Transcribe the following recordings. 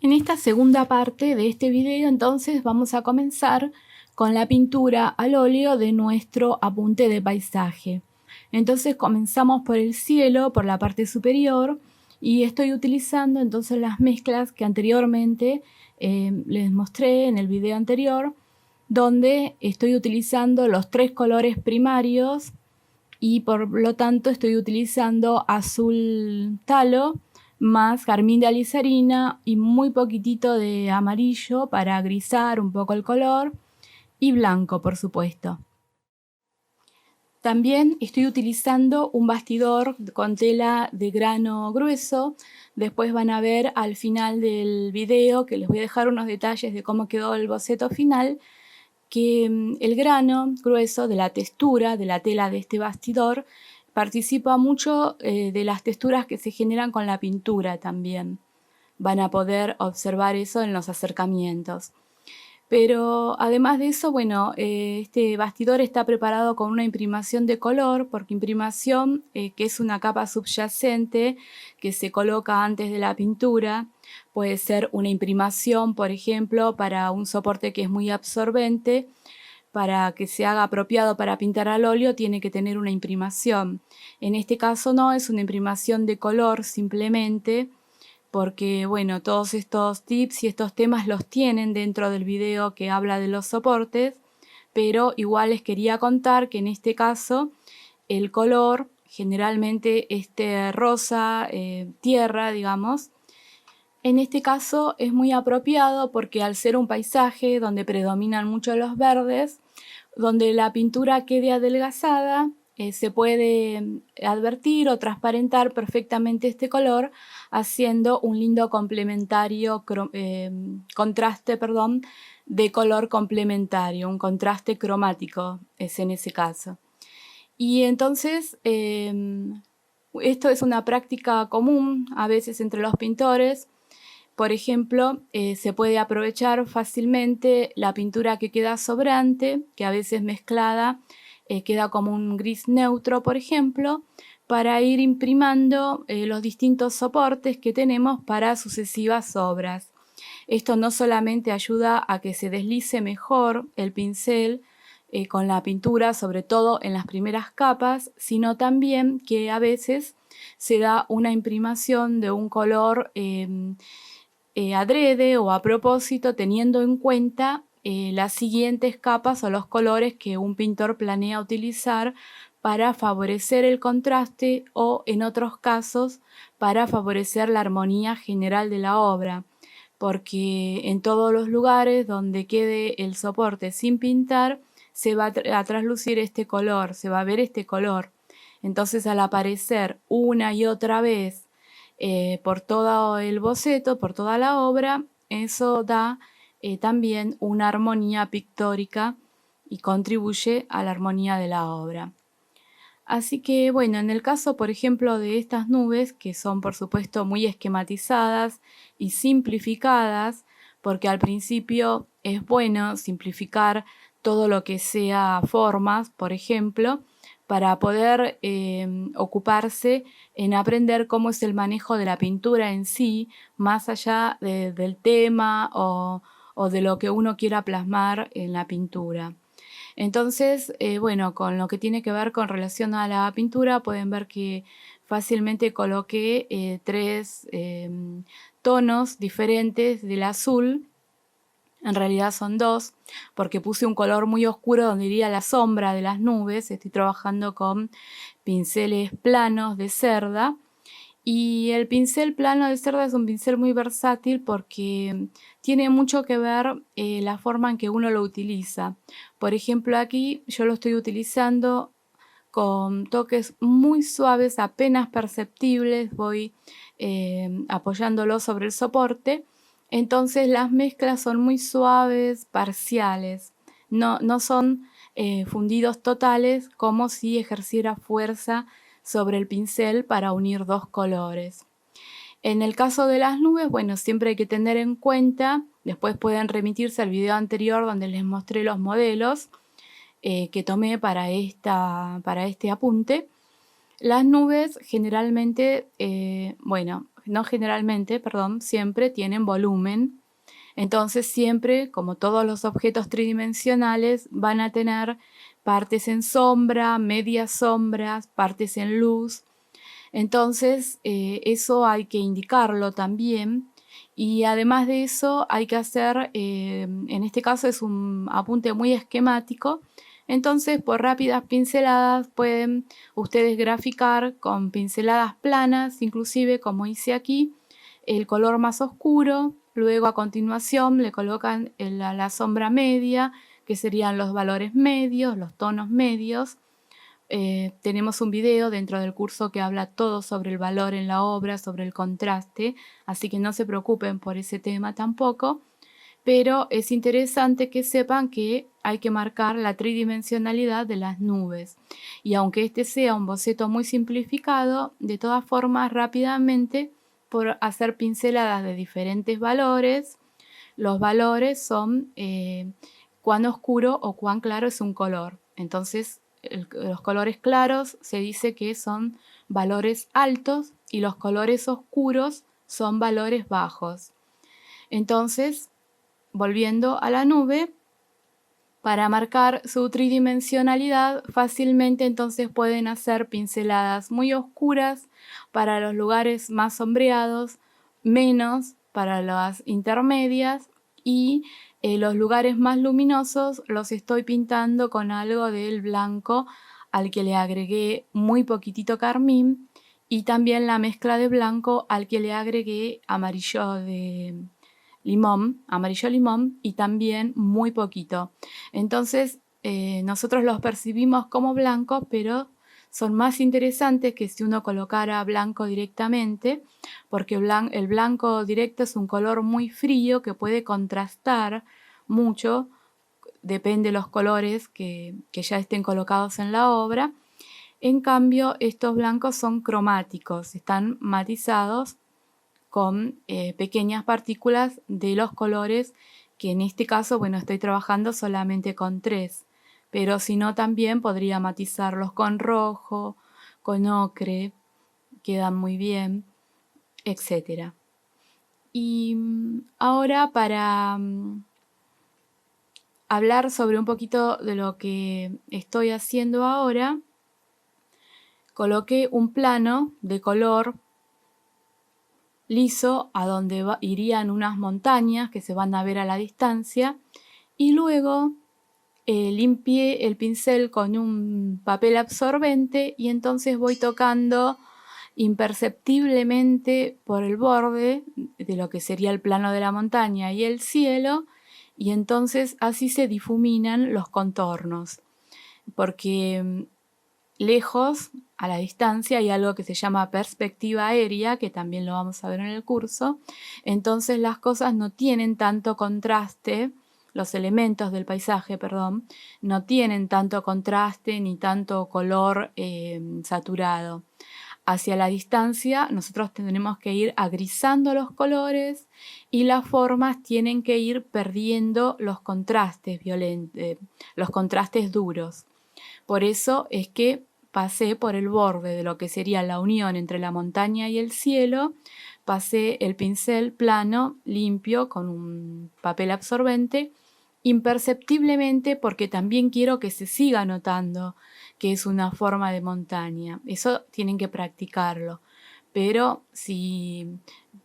En esta segunda parte de este video, entonces, vamos a comenzar con la pintura al óleo de nuestro apunte de paisaje. Entonces comenzamos por el cielo, por la parte superior, y estoy utilizando entonces las mezclas que anteriormente les mostré en el video anterior, donde estoy utilizando los tres colores primarios y por lo tanto estoy utilizando azul talo más carmín de alizarina y muy poquitito de amarillo para grisar un poco el color y blanco, por supuesto. También estoy utilizando un bastidor con tela de grano grueso. Después van a ver al final del video que les voy a dejar unos detalles de cómo quedó el boceto final, que el grano grueso de la textura de la tela de este bastidor participa mucho de las texturas que se generan con la pintura también. Van a poder observar eso en los acercamientos. Pero además de eso, bueno, este bastidor está preparado con una imprimación de color, porque imprimación, que es una capa subyacente que se coloca antes de la pintura, puede ser una imprimación, por ejemplo, para un soporte que es muy absorbente. Para que se haga apropiado para pintar al óleo tiene que tener una imprimación. En este caso no, es una imprimación de color simplemente, porque bueno, todos estos tips y estos temas los tienen dentro del video que habla de los soportes, pero igual les quería contar que en este caso el color, generalmente este rosa, tierra, digamos, en este caso es muy apropiado porque al ser un paisaje donde predominan mucho los verdes, donde la pintura quede adelgazada, se puede advertir o transparentar perfectamente este color, haciendo un lindo complementario, contraste, perdón, de color complementario, un contraste cromático es en ese caso. Y entonces esto es una práctica común a veces entre los pintores. Por ejemplo, se puede aprovechar fácilmente la pintura que queda sobrante, que a veces mezclada queda como un gris neutro, por ejemplo, para ir imprimando los distintos soportes que tenemos para sucesivas obras. Esto no solamente ayuda a que se deslice mejor el pincel con la pintura, sobre todo en las primeras capas, sino también que a veces se da una imprimación de un color adrede o a propósito, teniendo en cuenta las siguientes capas o los colores que un pintor planea utilizar para favorecer el contraste o, en otros casos, para favorecer la armonía general de la obra, porque en todos los lugares donde quede el soporte sin pintar se va a traslucir este color, se va a ver este color. Entonces, al aparecer una y otra vez por todo el boceto, por toda la obra, eso da también una armonía pictórica y contribuye a la armonía de la obra. Así que bueno, en el caso por ejemplo de estas nubes, que son por supuesto muy esquematizadas y simplificadas, porque al principio es bueno simplificar todo lo que sea formas, por ejemplo, para poder ocuparse en aprender cómo es el manejo de la pintura en sí, más allá del tema o de lo que uno quiera plasmar en la pintura. Entonces, bueno, con lo que tiene que ver con relación a la pintura, pueden ver que fácilmente coloqué tres tonos diferentes del azul. En realidad son dos, porque puse un color muy oscuro donde iría la sombra de las nubes. Estoy trabajando con pinceles planos de cerda. Y el pincel plano de cerda es un pincel muy versátil porque tiene mucho que ver la forma en que uno lo utiliza. Por ejemplo, aquí yo lo estoy utilizando con toques muy suaves, apenas perceptibles, voy apoyándolo sobre el soporte. Entonces las mezclas son muy suaves, parciales, no son fundidos totales como si ejerciera fuerza sobre el pincel para unir dos colores. En el caso de las nubes, bueno, siempre hay que tener en cuenta, después pueden remitirse al video anterior donde les mostré los modelos que tomé para este apunte. Las nubes generalmente, bueno, no generalmente, perdón, siempre tienen volumen. Entonces siempre, como todos los objetos tridimensionales, van a tener partes en sombra, medias sombras, partes en luz. Entonces eso hay que indicarlo también. Y además de eso hay que hacer, en este caso es un apunte muy esquemático, entonces por rápidas pinceladas pueden ustedes graficar con pinceladas planas, inclusive como hice aquí, el color más oscuro, luego a continuación le colocan la sombra media, que serían los valores medios, los tonos medios. Tenemos un video dentro del curso que habla todo sobre el valor en la obra, sobre el contraste, así que no se preocupen por ese tema tampoco, pero es interesante que sepan que hay que marcar la tridimensionalidad de las nubes. Y aunque este sea un boceto muy simplificado, de todas formas rápidamente, por hacer pinceladas de diferentes valores, los valores son cuán oscuro o cuán claro es un color. Entonces, los colores claros se dice que son valores altos y los colores oscuros son valores bajos. Entonces, volviendo a la nube, para marcar su tridimensionalidad fácilmente entonces pueden hacer pinceladas muy oscuras para los lugares más sombreados, menos para las intermedias y los lugares más luminosos los estoy pintando con algo del blanco al que le agregué muy poquitito carmín y también la mezcla de blanco al que le agregué amarillo de limón, amarillo limón y también muy poquito. Entonces nosotros los percibimos como blancos, pero son más interesantes que si uno colocara blanco directamente, porque el blanco directo es un color muy frío que puede contrastar mucho, depende de los colores que ya estén colocados en la obra. En cambio, estos blancos son cromáticos, están matizados con pequeñas partículas de los colores, que en este caso, bueno, estoy trabajando solamente con 3, pero si no también podría matizarlos con rojo, con ocre, quedan muy bien, etc. Y ahora para hablar sobre un poquito de lo que estoy haciendo ahora, coloqué un plano de color liso a donde irían unas montañas que se van a ver a la distancia y luego limpié el pincel con un papel absorbente y entonces voy tocando imperceptiblemente por el borde de lo que sería el plano de la montaña y el cielo, y entonces así se difuminan los contornos, porque lejos, a la distancia, hay algo que se llama perspectiva aérea, que también lo vamos a ver en el curso. Entonces las cosas no tienen tanto contraste, los elementos del paisaje, perdón, no tienen tanto contraste ni tanto color saturado. Hacia la distancia nosotros tenemos que ir agrisando los colores y las formas tienen que ir perdiendo los contrastes los contrastes duros. Por eso es que pasé por el borde de lo que sería la unión entre la montaña y el cielo, pasé el pincel plano, limpio, con un papel absorbente, imperceptiblemente porque también quiero que se siga notando que es una forma de montaña. Eso tienen que practicarlo. Pero si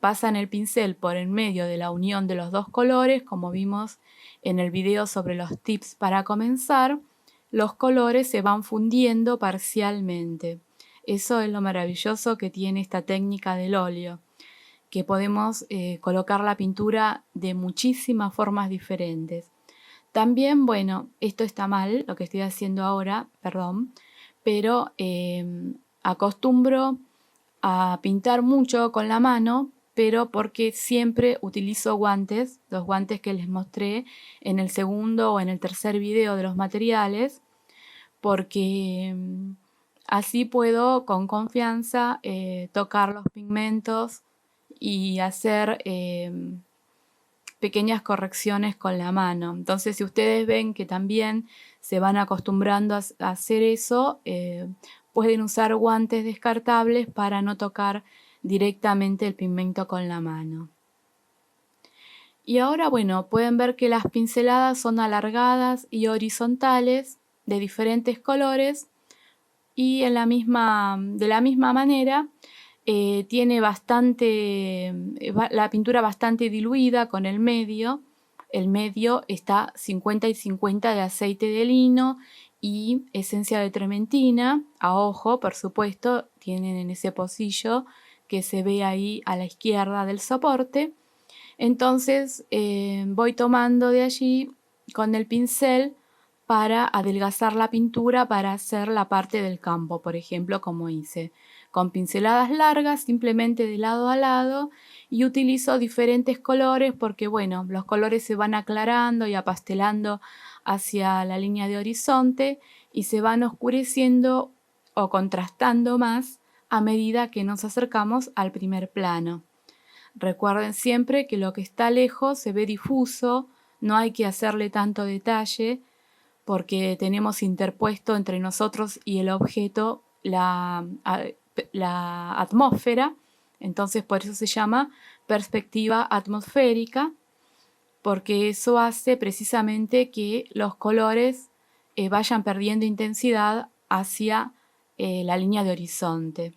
pasan el pincel por en medio de la unión de los dos colores, como vimos en el video sobre los tips para comenzar, los colores se van fundiendo parcialmente. Eso es lo maravilloso que tiene esta técnica del óleo, que podemos colocar la pintura de muchísimas formas diferentes. También, bueno, esto está mal, lo que estoy haciendo ahora, perdón, pero acostumbro a pintar mucho con la mano, pero porque siempre utilizo guantes, los guantes que les mostré en el segundo o en el tercer video de los materiales, porque así puedo con confianza tocar los pigmentos y hacer pequeñas correcciones con la mano. Entonces, si ustedes ven que también se van acostumbrando a hacer eso, pueden usar guantes descartables para no tocar directamente el pigmento con la mano. Y ahora, bueno, pueden ver que las pinceladas son alargadas y horizontales de diferentes colores y de la misma manera tiene la pintura bastante diluida con el medio. El medio está 50 y 50 de aceite de lino y esencia de trementina, a ojo, por supuesto, tienen en ese pocillo que se ve ahí a la izquierda del soporte. Entonces voy tomando de allí con el pincel para adelgazar la pintura para hacer la parte del campo, por ejemplo, como hice. Con pinceladas largas, simplemente de lado a lado, y utilizo diferentes colores porque, bueno, los colores se van aclarando y apastelando hacia la línea de horizonte y se van oscureciendo o contrastando más a medida que nos acercamos al primer plano. Recuerden siempre que lo que está lejos se ve difuso, no hay que hacerle tanto detalle porque tenemos interpuesto entre nosotros y el objeto la atmósfera, entonces por eso se llama perspectiva atmosférica, porque eso hace precisamente que los colores vayan perdiendo intensidad hacia la línea de horizonte.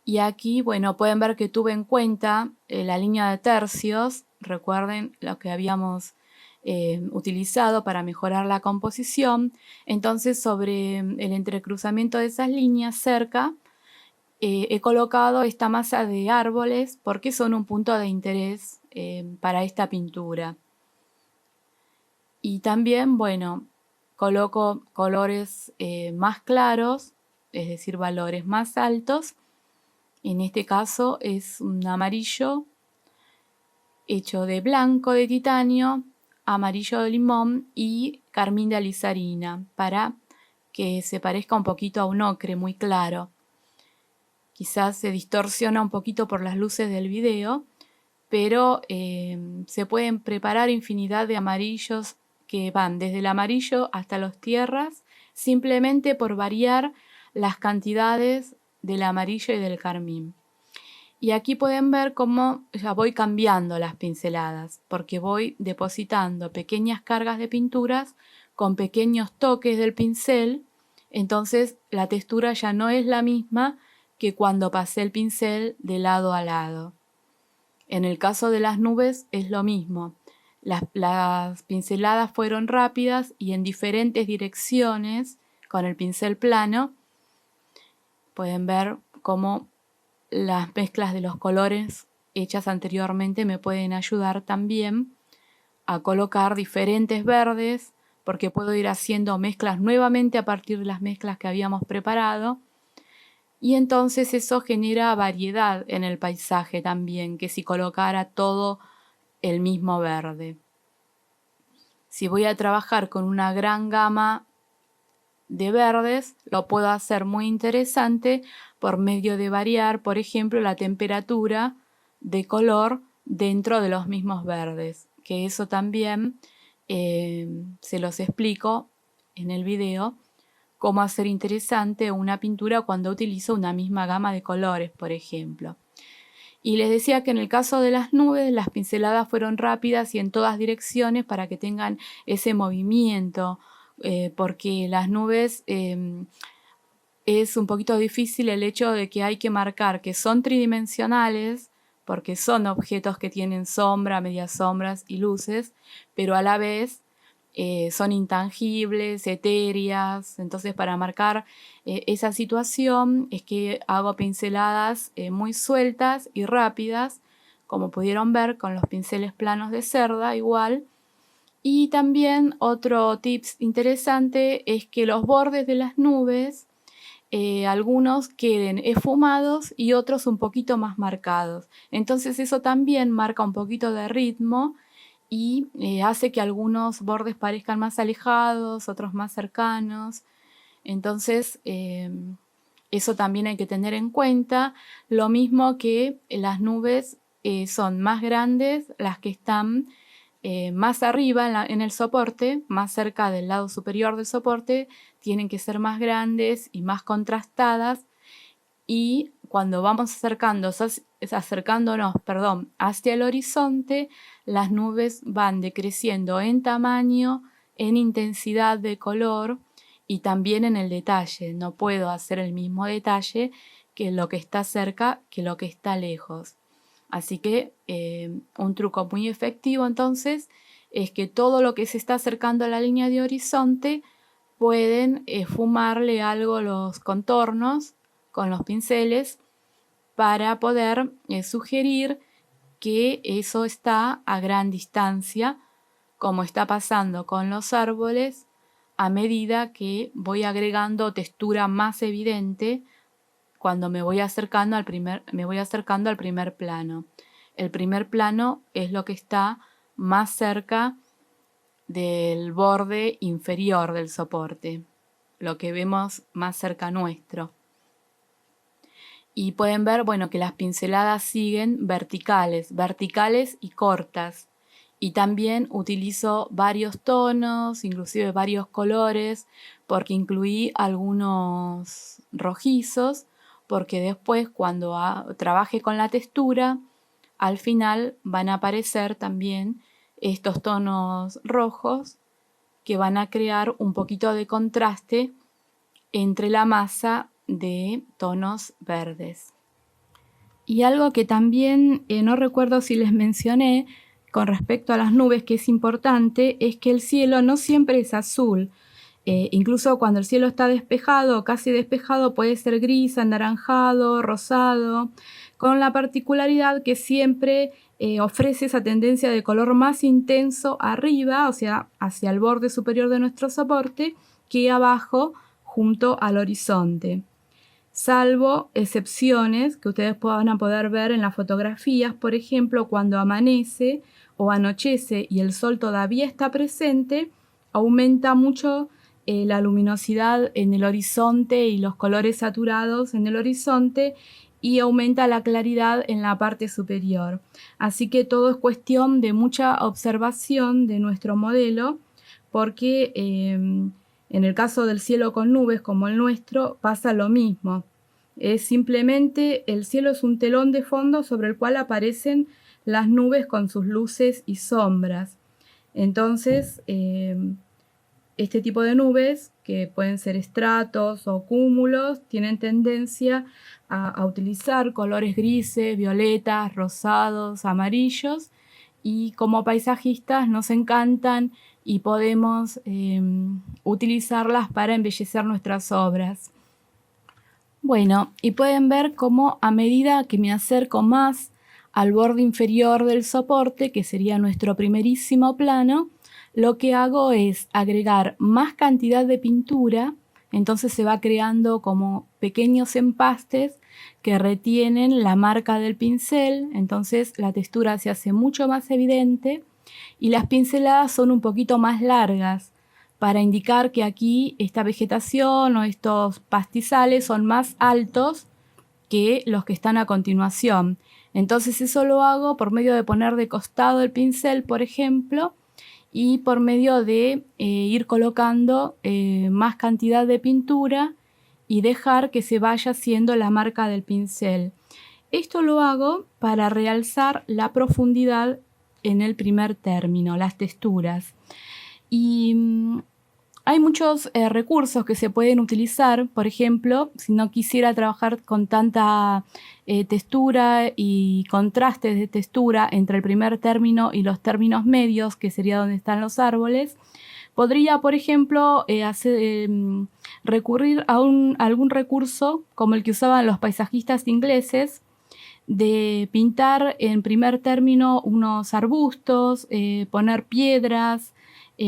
Y aquí, bueno, pueden ver que tuve en cuenta la línea de tercios, recuerden lo que habíamos utilizado para mejorar la composición. Entonces, sobre el entrecruzamiento de esas líneas cerca, he colocado esta masa de árboles porque son un punto de interés para esta pintura. Y también, bueno, coloco colores más claros, es decir, valores más altos. En este caso es un amarillo hecho de blanco de titanio, amarillo de limón y carmín de alizarina para que se parezca un poquito a un ocre muy claro. Quizás se distorsiona un poquito por las luces del video, pero se pueden preparar infinidad de amarillos que van desde el amarillo hasta los tierras, simplemente por variar las cantidades del amarillo y del carmín. Y aquí pueden ver cómo ya voy cambiando las pinceladas, porque voy depositando pequeñas cargas de pinturas con pequeños toques del pincel, entonces la textura ya no es la misma que cuando pasé el pincel de lado a lado. En el caso de las nubes es lo mismo. Las pinceladas fueron rápidas y en diferentes direcciones con el pincel plano. Pueden ver cómo las mezclas de los colores hechas anteriormente me pueden ayudar también a colocar diferentes verdes, porque puedo ir haciendo mezclas nuevamente a partir de las mezclas que habíamos preparado. Y entonces eso genera variedad en el paisaje también, que si colocara todo el mismo verde. Si voy a trabajar con una gran gama de verdes, lo puedo hacer muy interesante por medio de variar, por ejemplo, la temperatura de color dentro de los mismos verdes, que eso también se los explico en el video, cómo hacer interesante una pintura cuando utilizo una misma gama de colores, por ejemplo. Y les decía que en el caso de las nubes, las pinceladas fueron rápidas y en todas direcciones para que tengan ese movimiento, porque las nubes es un poquito difícil el hecho de que hay que marcar que son tridimensionales, porque son objetos que tienen sombra, medias sombras y luces, pero a la vez son intangibles, etéreas. Entonces, para marcar esa situación es que hago pinceladas muy sueltas y rápidas, como pudieron ver con los pinceles planos de cerda igual. Y también otro tips interesante es que los bordes de las nubes, algunos queden esfumados y otros un poquito más marcados. Entonces eso también marca un poquito de ritmo y hace que algunos bordes parezcan más alejados, otros más cercanos. Entonces eso también hay que tener en cuenta. Lo mismo que las nubes son más grandes las que están más arriba en el soporte, más cerca del lado superior del soporte, tienen que ser más grandes y más contrastadas y cuando vamos acercándonos, hacia el horizonte, las nubes van decreciendo en tamaño, en intensidad de color y también en el detalle. No puedo hacer el mismo detalle que lo que está cerca que lo que está lejos. Así que un truco muy efectivo entonces es que todo lo que se está acercando a la línea de horizonte pueden fumarle algo los contornos con los pinceles para poder sugerir que eso está a gran distancia, como está pasando con los árboles, a medida que voy agregando textura más evidente cuando me voy acercando al primer plano. El primer plano es lo que está más cerca del borde inferior del soporte, lo que vemos más cerca nuestro. Y pueden ver, bueno, que las pinceladas siguen verticales y cortas. Y también utilizo varios tonos, inclusive varios colores, porque incluí algunos rojizos, porque después cuando trabaje con la textura, al final van a aparecer también estos tonos rojos que van a crear un poquito de contraste entre la masa de tonos verdes. Y algo que también no recuerdo si les mencioné con respecto a las nubes, que es importante, es que el cielo no siempre es azul. Incluso cuando el cielo está despejado o casi despejado puede ser gris, anaranjado, rosado, con la particularidad que siempre ofrece esa tendencia de color más intenso arriba, o sea, hacia el borde superior de nuestro soporte, que abajo junto al horizonte. Salvo excepciones que ustedes van a poder ver en las fotografías, por ejemplo, cuando amanece o anochece y el sol todavía está presente, aumenta mucho la luminosidad en el horizonte y los colores saturados en el horizonte y aumenta la claridad en la parte superior. Así que todo es cuestión de mucha observación de nuestro modelo, porque en el caso del cielo con nubes como el nuestro pasa lo mismo. Es simplemente el cielo es un telón de fondo sobre el cual aparecen las nubes con sus luces y sombras. Entonces, este tipo de nubes, que pueden ser estratos o cúmulos, tienen tendencia a utilizar colores grises, violetas, rosados, amarillos, y como paisajistas nos encantan y podemos utilizarlas para embellecer nuestras obras. Bueno, y pueden ver cómo a medida que me acerco más al borde inferior del soporte, que sería nuestro primerísimo plano, lo que hago es agregar más cantidad de pintura, entonces se va creando como pequeños empastes que retienen la marca del pincel, entonces la textura se hace mucho más evidente y las pinceladas son un poquito más largas para indicar que aquí esta vegetación o estos pastizales son más altos que los que están a continuación. Entonces eso lo hago por medio de poner de costado el pincel, por ejemplo, y por medio de ir colocando más cantidad de pintura y dejar que se vaya haciendo la marca del pincel. Esto lo hago para realzar la profundidad en el primer término, las texturas. Y hay muchos recursos que se pueden utilizar. Por ejemplo, si no quisiera trabajar con tanta textura y contrastes de textura entre el primer término y los términos medios, que sería donde están los árboles, podría, por ejemplo, recurrir a algún recurso como el que usaban los paisajistas ingleses, de pintar en primer término unos arbustos, poner piedras,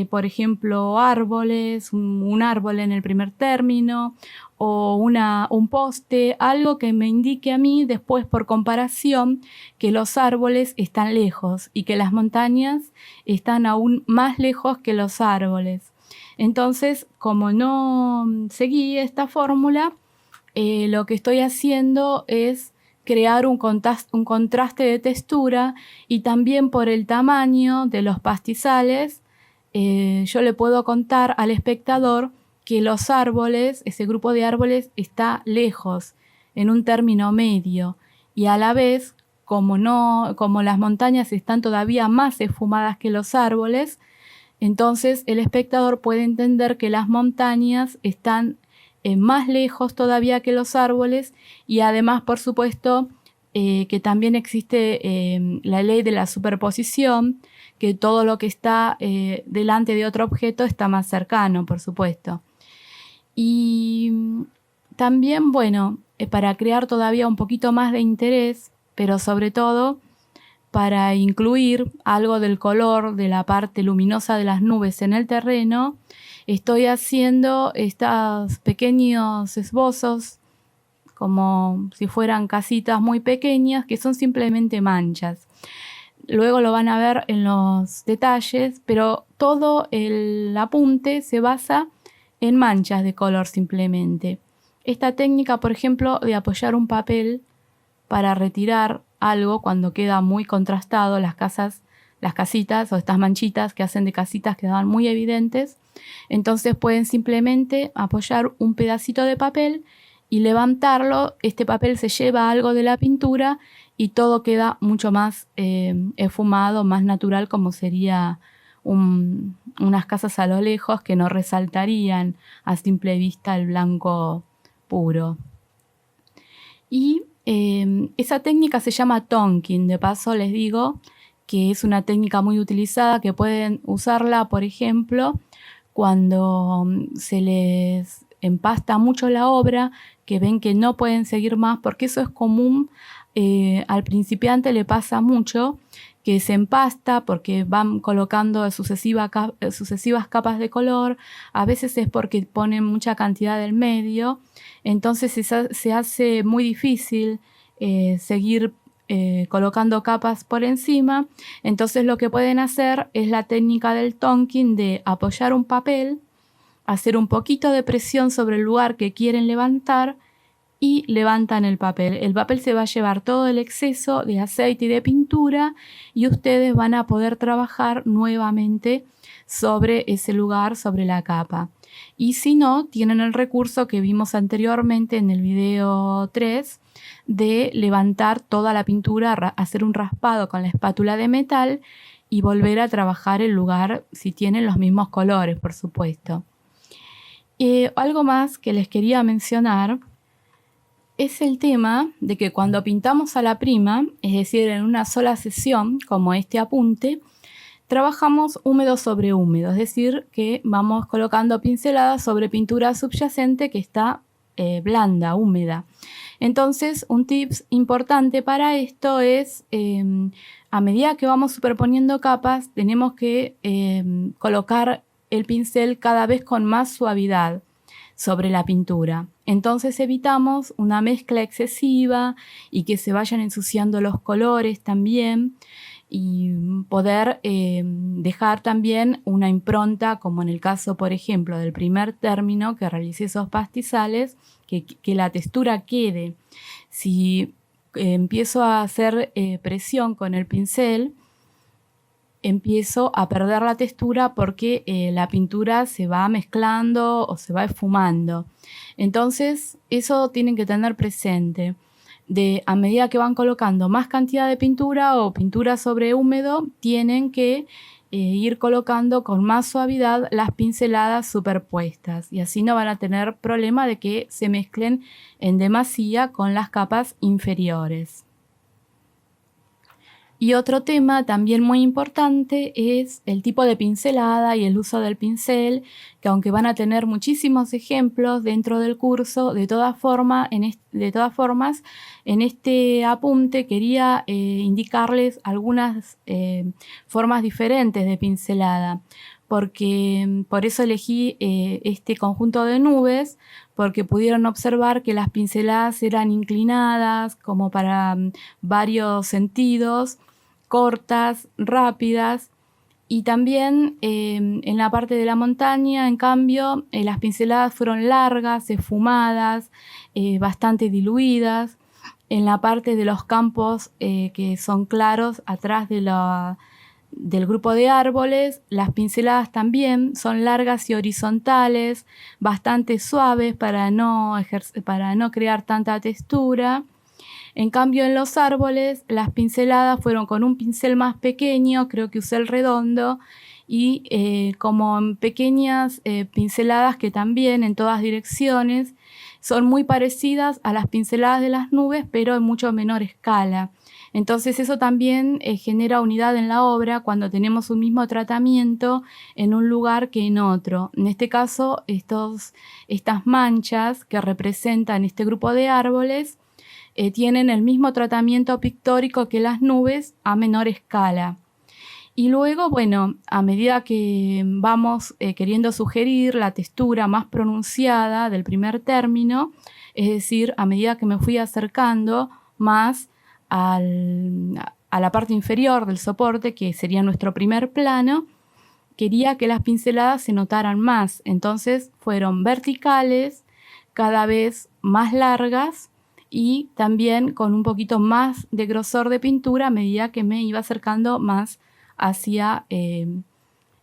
por ejemplo, árboles, un árbol en el primer término, o un poste, algo que me indique a mí después por comparación que los árboles están lejos y que las montañas están aún más lejos que los árboles. Entonces, como no seguí esta fórmula, lo que estoy haciendo es crear un contraste de textura, y también por el tamaño de los pastizales yo le puedo contar al espectador que los árboles, ese grupo de árboles está lejos. en un término medio, y a la vez, como las montañas están todavía más esfumadas que los árboles, entonces el espectador puede entender que las montañas están más lejos todavía que los árboles, y además, por supuesto, que también existe la ley de la superposición, que todo lo que está delante de otro objeto está más cercano, por supuesto. Y también, bueno, para crear todavía un poquito más de interés, pero sobre todo para incluir algo del color de la parte luminosa de las nubes en el terreno, estoy haciendo estos pequeños esbozos como si fueran casitas muy pequeñas, que son simplemente manchas. Luego lo van a ver en los detalles, pero todo el apunte se basa en manchas de color simplemente. Esta técnica, por ejemplo, de apoyar un papel para retirar algo cuando queda muy contrastado, las casitas o estas manchitas que hacen de casitas quedaban muy evidentes, entonces pueden simplemente apoyar un pedacito de papel y levantarlo. Este papel se lleva algo de la pintura y todo queda mucho más esfumado, más natural, como sería unas casas a lo lejos que no resaltarían a simple vista el blanco puro. Y esa técnica se llama tonking. De paso les digo que es una técnica muy utilizada, que pueden usarla, por ejemplo, cuando se les empasta mucho la obra, que ven que no pueden seguir más, porque eso es común, al principiante le pasa mucho, que se empasta porque van colocando sucesivas capas de color, a veces es porque ponen mucha cantidad del medio, entonces se hace muy difícil seguir colocando capas por encima. Entonces lo que pueden hacer es la técnica del tonking, de apoyar un papel, hacer un poquito de presión sobre el lugar que quieren levantar y levantan el papel. El papel se va a llevar todo el exceso de aceite y de pintura y ustedes van a poder trabajar nuevamente sobre ese lugar, sobre la capa. Y si no, tienen el recurso que vimos anteriormente en el video 3 de levantar toda la pintura, hacer un raspado con la espátula de metal y volver a trabajar el lugar si tienen los mismos colores, por supuesto. Algo más que les quería mencionar es el tema de que cuando pintamos a la prima, es decir, en una sola sesión, como este apunte, trabajamos húmedo sobre húmedo, es decir, que vamos colocando pinceladas sobre pintura subyacente que está blanda, húmeda. Entonces, un tips importante para esto es, a medida que vamos superponiendo capas, tenemos que colocar el pincel cada vez con más suavidad sobre la pintura. Entonces evitamos una mezcla excesiva y que se vayan ensuciando los colores también, y poder dejar también una impronta, como en el caso, por ejemplo, del primer término que realicé esos pastizales, que la textura quede. Si empiezo a hacer presión con el pincel, empiezo a perder la textura porque la pintura se va mezclando o se va esfumando. Entonces, eso tienen que tener presente. A medida que van colocando más cantidad de pintura o pintura sobre húmedo, tienen que ir colocando con más suavidad las pinceladas superpuestas, y así no van a tener problema de que se mezclen en demasía con las capas inferiores. Y otro tema también muy importante es el tipo de pincelada y el uso del pincel, que aunque van a tener muchísimos ejemplos dentro del curso, de todas formas, en este apunte quería indicarles algunas formas diferentes de pincelada, porque por eso elegí este conjunto de nubes, porque pudieron observar que las pinceladas eran inclinadas como para varios sentidos, cortas, rápidas, y también en la parte de la montaña, en cambio, las pinceladas fueron largas, esfumadas, bastante diluidas. En la parte de los campos que son claros, atrás de del grupo de árboles, las pinceladas también son largas y horizontales, bastante suaves para no crear tanta textura. En cambio, en los árboles, las pinceladas fueron con un pincel más pequeño, creo que usé el redondo, y como en pequeñas pinceladas que también en todas direcciones son muy parecidas a las pinceladas de las nubes, pero en mucho menor escala. Entonces eso también genera unidad en la obra cuando tenemos un mismo tratamiento en un lugar que en otro. En este caso, estas manchas que representan este grupo de árboles tienen el mismo tratamiento pictórico que las nubes a menor escala. Y luego, bueno, a medida que vamos queriendo sugerir la textura más pronunciada del primer término, es decir, a medida que me fui acercando más a la parte inferior del soporte, que sería nuestro primer plano, quería que las pinceladas se notaran más. Entonces fueron verticales, cada vez más largas, y también con un poquito más de grosor de pintura a medida que me iba acercando más hacia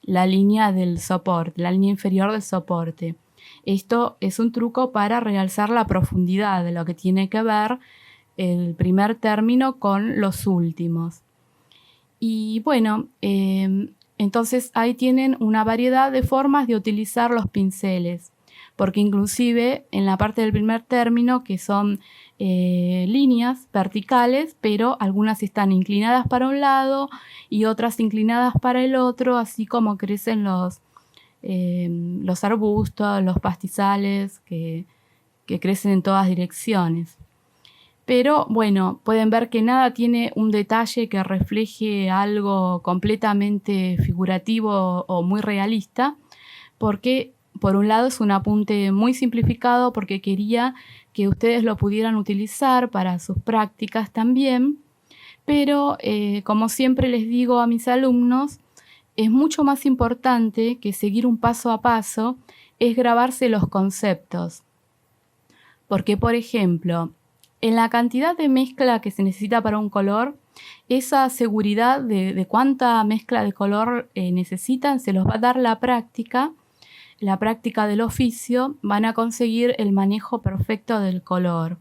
la línea del soporte, la línea inferior del soporte. Esto es un truco para realzar la profundidad de lo que tiene que ver el primer término con los últimos. Y bueno, entonces ahí tienen una variedad de formas de utilizar los pinceles, porque inclusive en la parte del primer término, que son líneas verticales, pero algunas están inclinadas para un lado y otras inclinadas para el otro, así como crecen los arbustos, los pastizales que crecen en todas direcciones. Pero bueno, pueden ver que nada tiene un detalle que refleje algo completamente figurativo o muy realista, porque por un lado es un apunte muy simplificado porque quería que ustedes lo pudieran utilizar para sus prácticas también, pero como siempre les digo a mis alumnos, es mucho más importante que seguir un paso a paso, es grabarse los conceptos. Porque, por ejemplo, en la cantidad de mezcla que se necesita para un color, esa seguridad de cuánta mezcla de color necesitan se los va a dar la práctica del oficio, van a conseguir el manejo perfecto del color.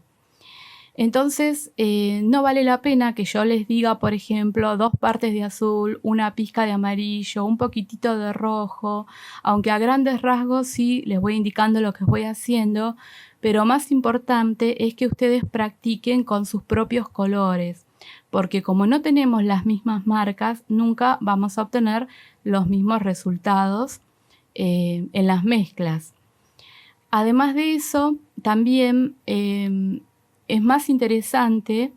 Entonces, no vale la pena que yo les diga, por ejemplo, 2 partes de azul, una pizca de amarillo, un poquitito de rojo, aunque a grandes rasgos sí les voy indicando lo que voy haciendo, pero más importante es que ustedes practiquen con sus propios colores, porque como no tenemos las mismas marcas, nunca vamos a obtener los mismos resultados en las mezclas. Además de eso, también es más interesante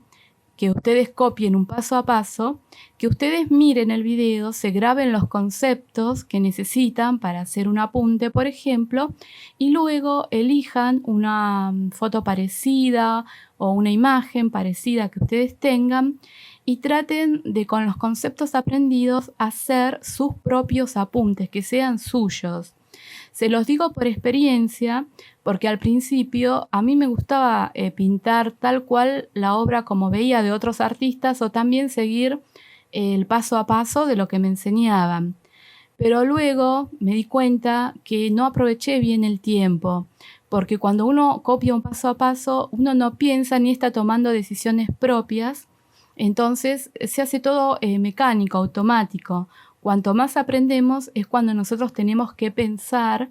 que ustedes copien un paso a paso, que ustedes miren el video, se graben los conceptos que necesitan para hacer un apunte, por ejemplo, y luego elijan una foto parecida o una imagen parecida que ustedes tengan y traten de, con los conceptos aprendidos, hacer sus propios apuntes, que sean suyos. Se los digo por experiencia, porque al principio a mí me gustaba pintar tal cual la obra como veía de otros artistas o también seguir el paso a paso de lo que me enseñaban. Pero luego me di cuenta que no aproveché bien el tiempo, porque cuando uno copia un paso a paso, uno no piensa ni está tomando decisiones propias, entonces se hace todo mecánico, automático. Cuanto más aprendemos es cuando nosotros tenemos que pensar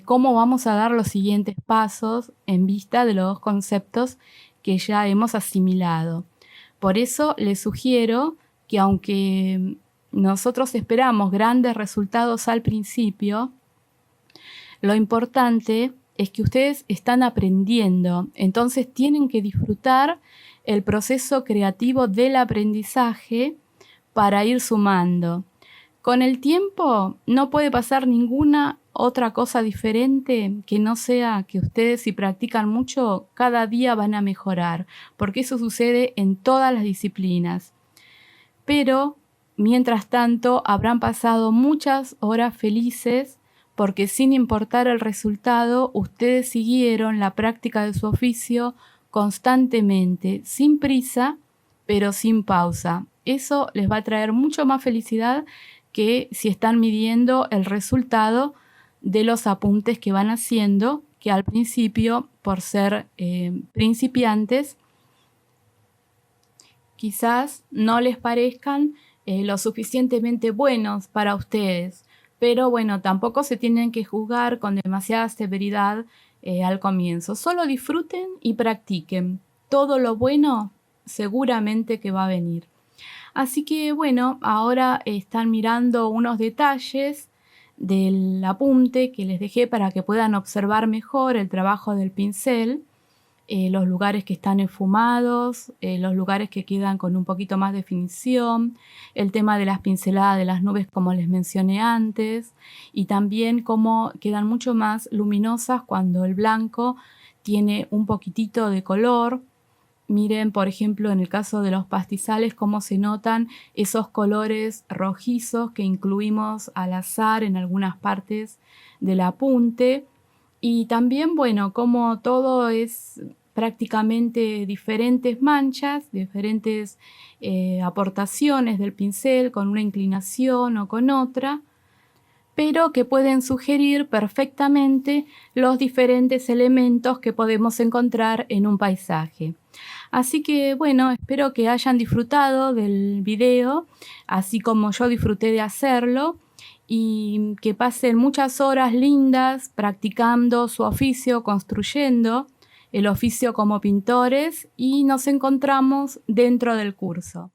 cómo vamos a dar los siguientes pasos en vista de los conceptos que ya hemos asimilado. Por eso les sugiero que aunque nosotros esperamos grandes resultados al principio, lo importante es que ustedes están aprendiendo, entonces tienen que disfrutar el proceso creativo del aprendizaje para ir sumando. Con el tiempo no puede pasar ninguna otra cosa diferente que no sea que ustedes, si practican mucho, cada día van a mejorar, porque eso sucede en todas las disciplinas. Pero, mientras tanto, habrán pasado muchas horas felices porque sin importar el resultado, ustedes siguieron la práctica de su oficio constantemente, sin prisa, pero sin pausa. Eso les va a traer mucho más felicidad que si están midiendo el resultado de los apuntes que van haciendo, que al principio, por ser principiantes, quizás no les parezcan lo suficientemente buenos para ustedes. Pero bueno, tampoco se tienen que juzgar con demasiada severidad al comienzo. Solo disfruten y practiquen. Todo lo bueno seguramente que va a venir. Así que bueno, ahora están mirando unos detalles del apunte que les dejé para que puedan observar mejor el trabajo del pincel. Los lugares que están esfumados, los lugares que quedan con un poquito más de definición, el tema de las pinceladas de las nubes como les mencioné antes, y también cómo quedan mucho más luminosas cuando el blanco tiene un poquitito de color. Miren, por ejemplo, en el caso de los pastizales, cómo se notan esos colores rojizos que incluimos al azar en algunas partes del apunte. Y también, bueno, como todo es prácticamente diferentes manchas, diferentes aportaciones del pincel con una inclinación o con otra, pero que pueden sugerir perfectamente los diferentes elementos que podemos encontrar en un paisaje. Así que bueno, espero que hayan disfrutado del video, así como yo disfruté de hacerlo, y que pasen muchas horas lindas practicando su oficio, construyendo el oficio como pintores, y nos encontramos dentro del curso.